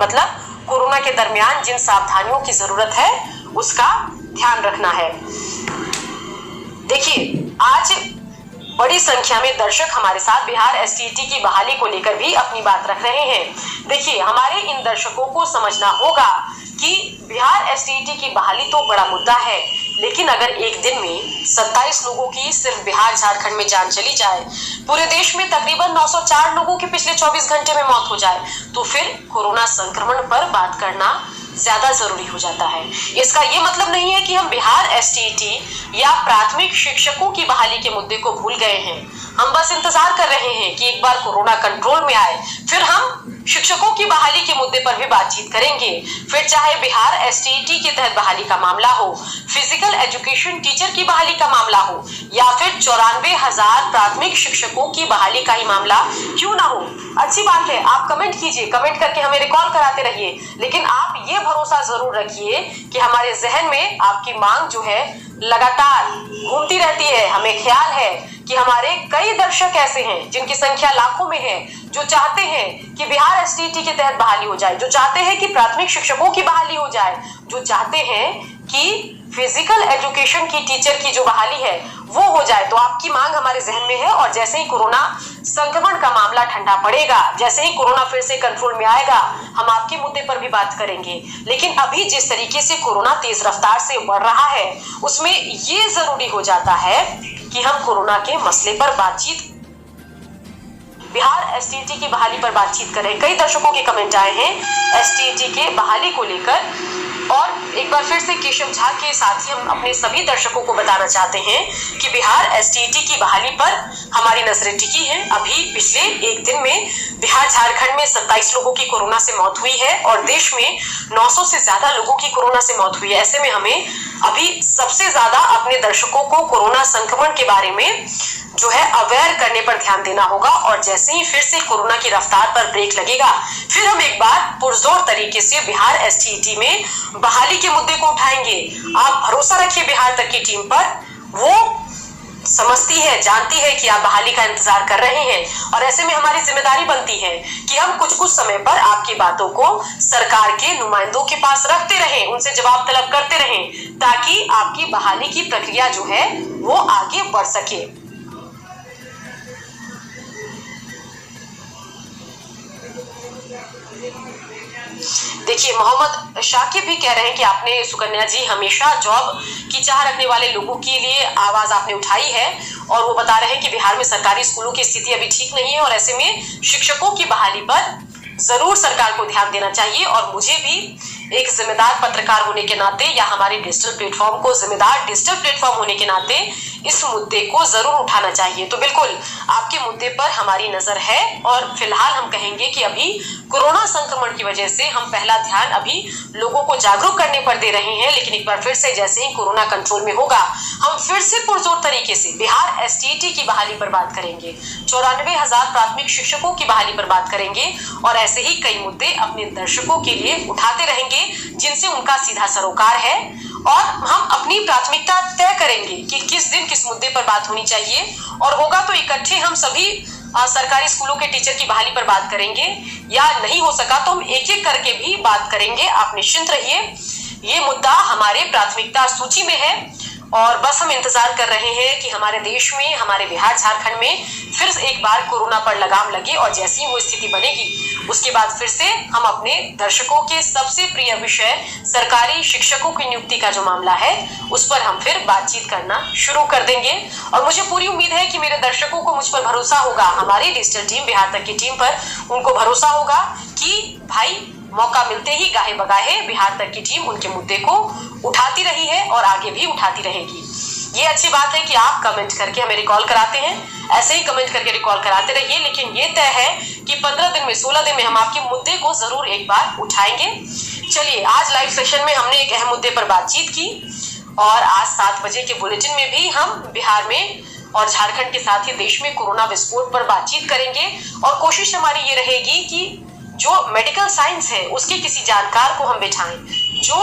मतलब कोरोना के दरमियान जिन सावधानियों की जरूरत है उसका ध्यान रखना है। देखिए, आज बड़ी संख्या में दर्शक हमारे साथ बिहार एसटीईटी की बहाली को लेकर भी अपनी बात रख रहे हैं। देखिए, हमारे इन दर्शकों को समझना होगा कि बिहार एसटीईटी की बहाली तो बड़ा मुद्दा है, लेकिन अगर एक दिन में 27 लोगों की सिर्फ बिहार झारखंड में जान चली जाए, पूरे देश में तकरीबन 904 लोगों की पिछले 24 घंटे में मौत हो जाए, तो फिर कोरोना संक्रमण पर बात करना ज्यादा जरूरी हो जाता है। इसका ये मतलब नहीं है कि हम बिहार एसटीईटी या प्राथमिक शिक्षकों की बहाली के मुद्दे को भूल गए हैं। हम बस इंतजार कर रहे हैं कि एक बार कोरोना कंट्रोल में आए, फिर हम शिक्षकों की बहाली के मुद्दे पर भी बातचीत करेंगे। फिर चाहे बिहार एसटीईटी के तहत बहाली का मामला हो, फिजिकल एजुकेशन टीचर की बहाली का मामला हो, या फिर 94,000 प्राथमिक शिक्षकों की बहाली का ही मामला क्यों ना हो। अच्छी बात है, आप कमेंट कीजिए, कमेंट करके हमें रिकॉल कराते रहिए, लेकिन आप ये भरोसा जरूर रखिए कि हमारे जहन में आपकी मांग जो है लगातार घूमती रहती है। हमें ख्याल है कि हमारे कई दर्शक ऐसे हैं जिनकी संख्या लाखों में है, जो चाहते हैं कि बिहार एसटीईटी के तहत बहाली हो जाए, जो चाहते हैं कि प्राथमिक शिक्षकों की बहाली हो जाए, जो चाहते हैं कि फिजिकल एजुकेशन की टीचर की जो बहाली है वो हो जाए। तो आपकी मांग हमारे जहन में है, और जैसे ही कोरोना संक्रमण का मामला ठंडा पड़ेगा, जैसे ही कोरोना फिर से कंट्रोल में आएगा, हम आपके मुद्दे पर भी बात करेंगे। लेकिन अभी जिस तरीके से कोरोना तेज रफ्तार से बढ़ रहा है, उसमें ये जरूरी हो जाता है कि हम कोरोना के मसले पर बातचीत, बिहार एसटीईटी की बहाली पर बातचीत करें। कई दर्शकों के कमेंट आए हैं एसटीईटी के बहाली को लेकर, और एक बार फिर से केशव झा के साथ ही हम अपने सभी दर्शकों को बताना चाहते हैं कि बिहार एसटीईटी की बहाली पर हमारी नजरें टिकी हैं। अभी पिछले एक दिन में बिहार झारखंड में 27 लोगों की कोरोना से मौत हुई है, और देश में 900 से ज्यादा लोगों की कोरोना से मौत हुई है। ऐसे में हमें अभी सबसे ज्यादा अपने दर्शकों को कोरोना संक्रमण के बारे में जो है अवेयर करने पर ध्यान देना होगा, और जैसे ही फिर से कोरोना की रफ्तार पर ब्रेक लगेगा, फिर हम एक बार पुरजोर तरीके से बिहार एसटीईटी में बहाली के मुद्दे को उठाएंगे। आप भरोसा रखिए बिहार तक की टीम पर, वो समझती है, जानती है कि आप बहाली का इंतजार कर रहे हैं, और ऐसे में हमारी जिम्मेदारी बनती है कि हम कुछ कुछ समय पर आपकी बातों को सरकार के नुमाइंदों के पास रखते रहें, उनसे जवाब तलब करते रहें, ताकि आपकी बहाली की प्रक्रिया जो है वो आगे बढ़ सके। देखिए, मोहम्मद शाकिब भी कह रहे हैं कि आपने सुकन्या जी हमेशा जॉब की चाह रखने वाले लोगों के लिए आवाज आपने उठाई है, और वो बता रहे हैं कि बिहार में सरकारी स्कूलों की स्थिति अभी ठीक नहीं है, और ऐसे में शिक्षकों की बहाली पर जरूर सरकार को ध्यान देना चाहिए। और मुझे भी एक जिम्मेदार पत्रकार होने के नाते, या हमारे डिजिटल प्लेटफॉर्म को जिम्मेदार डिजिटल प्लेटफॉर्म होने के नाते इस मुद्दे को जरूर उठाना चाहिए। तो बिल्कुल आपके मुद्दे पर हमारी नजर है, और फिलहाल हम कहेंगे कि अभी कोरोना संक्रमण की वजह से हम पहला ध्यान अभी लोगों को जागरूक करने पर दे रहे हैं, लेकिन एक बार फिर से जैसे ही कोरोना कंट्रोल में होगा, हम फिर से पुरजोर तरीके से बिहार एसटीईटी की बहाली पर बात करेंगे, 94,000 प्राथमिक शिक्षकों की बहाली पर बात करेंगे, और ऐसे ही कई मुद्दे अपने दर्शकों के लिए उठाते रहेंगे जिनसे उनका सीधा सरोकार है, और हम अपनी प्राथमिकता तय करेंगे कि किस दिन किस मुद्दे पर बात होनी चाहिए, और होगा तो इकट्ठे हम सभी सरकारी स्कूलों के टीचर की बहाली पर बात करेंगे, या नहीं हो सका तो हम एक एक करके भी बात करेंगे। आप निश्चिंत रहिए, ये मुद्दा हमारे प्राथमिकता सूची में है, और बस हम इंतजार कर रहे हैं कि हमारे देश में, हमारे बिहार झारखंड में फिर एक बार कोरोना पर लगाम लगे, और जैसी ही वो स्थिति बनेगी उसके बाद फिर से हम अपने दर्शकों के सबसे प्रिय विषय सरकारी शिक्षकों की नियुक्ति का जो मामला है उस पर हम फिर बातचीत करना शुरू कर देंगे। और मुझे पूरी उम्मीद है कि मेरे दर्शकों को मुझ पर भरोसा होगा, हमारी डिजिटल टीम, बिहार तक की टीम पर उनको भरोसा होगा कि भाई मौका मिलते ही गाहे बगाहे बिहार तक की टीम उनके मुद्दे को उठाती रही है और आगे भी उठाती रहेगी। ये अच्छी बात है कि आप कमेंट करके हमें रिकॉल कराते हैं, ऐसे ही कमेंट करके रिकॉल कराते रहिए, लेकिन ये तय है कि 15 दिन में, 16 दिन में हम आपके मुद्दे को जरूर एक बार उठाएंगे। चलिए, आज लाइव सेशन में हमने एक अहम मुद्दे पर बातचीत की, और आज 7 बजे के बुलेटिन में भी हम बिहार में और झारखंड के साथ ही देश में कोरोना विस्फोट पर बातचीत करेंगे, और कोशिश हमारी ये रहेगी कि जो मेडिकल साइंस है उसके किसी जानकार को हम बिठाएं, जो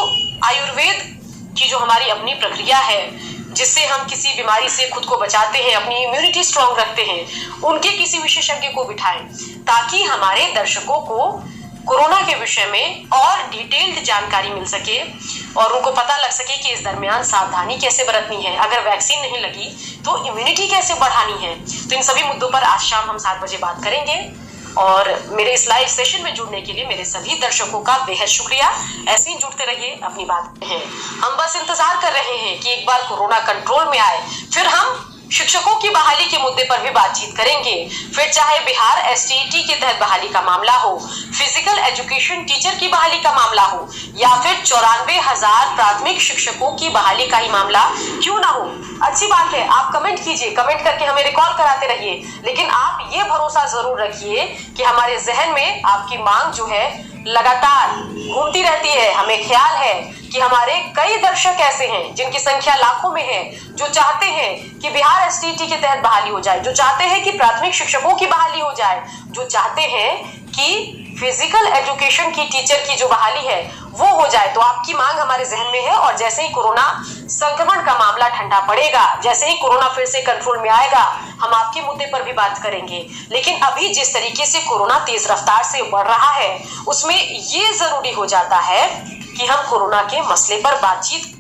आयुर्वेद की जो हमारी अपनी प्रक्रिया है जिससे हम किसी बीमारी से खुद को बचाते हैं, अपनी इम्यूनिटी स्ट्रॉन्ग रखते हैं, उनके किसी विशेषज्ञ को बिठाएं, ताकि हमारे दर्शकों को कोरोना के विषय में और डिटेल्ड जानकारी मिल सके और उनको पता लग सके कि इस दरमियान सावधानी कैसे बरतनी है, अगर वैक्सीन नहीं लगी तो इम्यूनिटी कैसे बढ़ानी है। तो इन सभी मुद्दों पर आज शाम हम 7 बजे बात करेंगे और मेरे इस लाइव सेशन में जुड़ने के लिए मेरे सभी दर्शकों का बेहद शुक्रिया। ऐसे ही जुड़ते रहिए, अपनी बात हैं। हम बस इंतजार कर रहे हैं कि एक बार कोरोना कंट्रोल में आए, फिर हम शिक्षकों की बहाली के मुद्दे पर भी बातचीत करेंगे। फिर चाहे बिहार एसटीईटी के तहत बहाली का मामला हो, फिजिकल एजुकेशन टीचर की बहाली का मामला हो, या फिर 94,000 प्राथमिक शिक्षकों की बहाली का ही मामला क्यों ना हो। अच्छी बात है, आप कमेंट कीजिए, कमेंट करके हमें रिकॉल कराते रहिए, लेकिन आप ये भरोसा जरूर रखिए कि हमारे जहन में आपकी मांग जो है लगातार घूमती रहती है। हमें ख्याल है कि हमारे कई दर्शक ऐसे हैं जिनकी संख्या लाखों में है, जो चाहते हैं कि बिहार एसटीईटी के तहत बहाली हो जाए, जो चाहते हैं कि प्राथमिक शिक्षकों की बहाली हो जाए, जो चाहते हैं कि फिजिकल एजुकेशन की टीचर की जो बहाली है वो हो जाए। तो आपकी मांग हमारे जहन में है और जैसे ही कोरोना संक्रमण का मामला ठंडा पड़ेगा, जैसे ही कोरोना फिर से कंट्रोल में आएगा, हम आपके मुद्दे पर भी बात करेंगे। लेकिन अभी जिस तरीके से कोरोना तेज रफ्तार से बढ़ रहा है, उसमें ये जरूरी हो जाता है कि हम कोरोना के मसले पर बातचीत,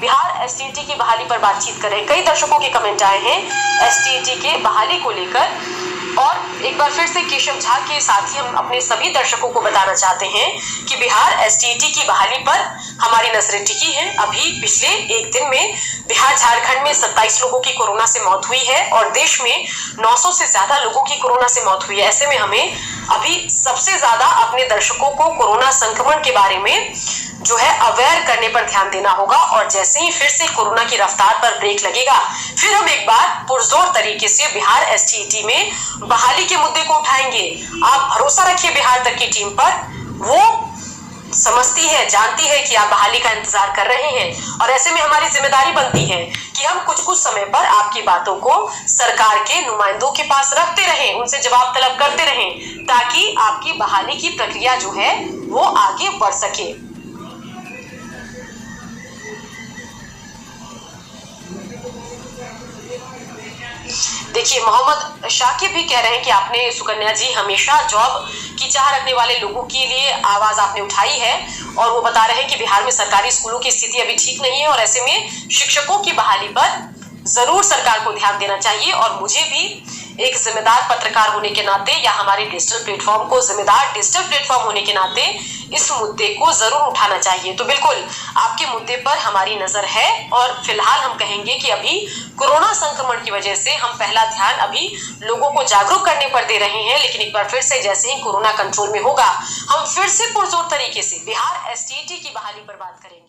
बिहार एसटीईटी की बहाली पर बातचीत करें। कई दर्शकों के कमेंट आए हैं एसटीईटी के बहाली को लेकर, और एक बार फिर से केशव झा के साथ ही हम अपने सभी दर्शकों को बताना चाहते हैं कि बिहार एसटीईटी की बहाली पर हमारी नजरें टिकी हैं। अभी पिछले एक दिन में बिहार झारखंड में 27 लोगों की कोरोना से मौत हुई है और देश में 900 से ज्यादा लोगों की कोरोना से मौत हुई है। ऐसे में हमें अभी सबसे ज्यादा अपने दर्शकों को कोरोना संक्रमण के बारे में जो है अवेयर करने पर ध्यान देना होगा। और जैसे ही फिर से कोरोना की रफ्तार पर ब्रेक लगेगा, फिर हम एक बार पुरजोर तरीके से बिहार एसटीईटी में बहाली के मुद्दे को उठाएंगे। आप भरोसा रखिए बिहार तक की टीम पर, वो समझती है, जानती है कि आप बहाली का इंतजार कर रहे हैं और ऐसे में हमारी जिम्मेदारी बनती है कि हम कुछ समय पर आपकी बातों को सरकार के नुमाइंदों के पास रखते रहें, उनसे जवाब तलब करते रहें, ताकि आपकी बहाली की प्रक्रिया जो है वो आगे बढ़ सके। देखिए, मोहम्मद शाकिब भी कह रहे हैं कि आपने सुकन्या जी हमेशा जॉब की चाह रखने वाले लोगों के लिए आवाज आपने उठाई है, और वो बता रहे हैं कि बिहार में सरकारी स्कूलों की स्थिति अभी ठीक नहीं है और ऐसे में शिक्षकों की बहाली पर जरूर सरकार को ध्यान देना चाहिए। और मुझे भी एक जिम्मेदार पत्रकार होने के नाते या हमारे डिजिटल प्लेटफॉर्म को जिम्मेदार डिजिटल प्लेटफॉर्म होने के नाते इस मुद्दे को जरूर उठाना चाहिए। तो बिल्कुल आपके मुद्दे पर हमारी नजर है और फिलहाल हम कहेंगे कि अभी कोरोना संक्रमण की वजह से हम पहला ध्यान अभी लोगों को जागरूक करने पर दे रहे हैं, लेकिन एक बार फिर से जैसे ही कोरोना कंट्रोल में होगा, हम फिर से पुरजोर तरीके से बिहार एसटीईटी की बहाली पर बात करेंगे।